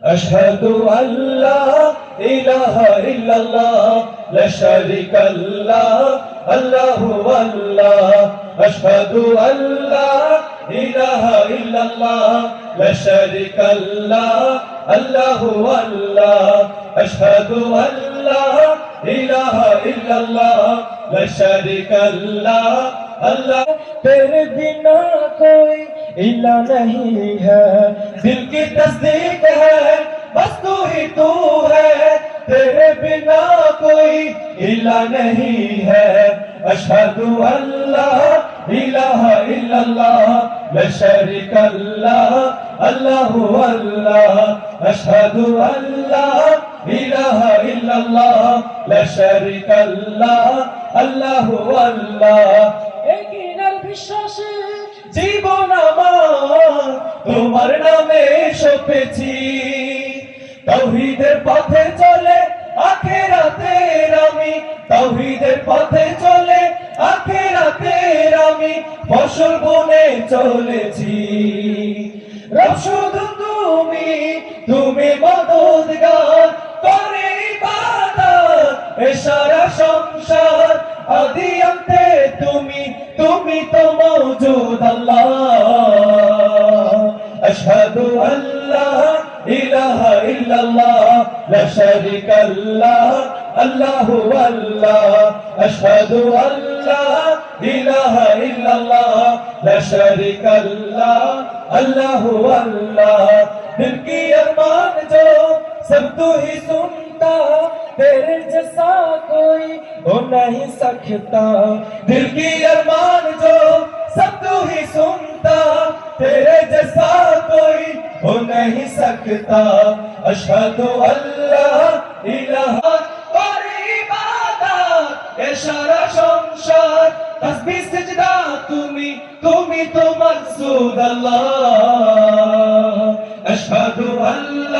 أشهد أن لا إله إلا الله لا شريك له الله والله أشهد أن لا إله إلا الله لا شريك له الله والله أشهد أن لا إله إلا الله لا شريك له अल्लाह तेरे बिना कोई इला नहीं है दिल की तस्दीक है बस तू ही तू है तेरे बिना कोई इला नहीं है अशहदु अल्ला इलाहा इल्लल्लाह ला शरीका लह अल्लाहु अल्लाह अशहदु अल्ला इलाहा इल्लल्लाह ला शरीका लह अल्लाहु अल्लाह বিশ্বাসে জীবন আমার তোমার নামে সপেছি তাওহীদের পথে চলে আখিরাতের আমি তাওহীদের পথে চলে আখিরাতের আমি ফসল বনে চলেছি রব শুধু তুমি তুমি মদদগার করে ইবাদত এ সারা সংসার আদি অন্তে তুমি তুমি তো মওজুদ আল্লাহ আশহাদু আল্লা ইলাহা ইল্লাল্লাহ লা শারীকা লাহ আল্লাহু আল্লাহ আশহাদু আল্লা ইলাহা ইল্লাল্লাহ লা শারীকা লাহ আল্লাহু আল্লাহ दिल की अरमान जो सब तू ही सुनता तेरे जैसा कोई हो नहीं सकता दिल की अरमान जो सब तू ही सुनता तेरे जैसा कोई हो नहीं सकता अशहदु अल्ला इलाहा और इबादत ये सारा संसार तस्बीह सिजदा তুমি তুমি তো মাকসুদ আল্লাহ अशहदु अल्ला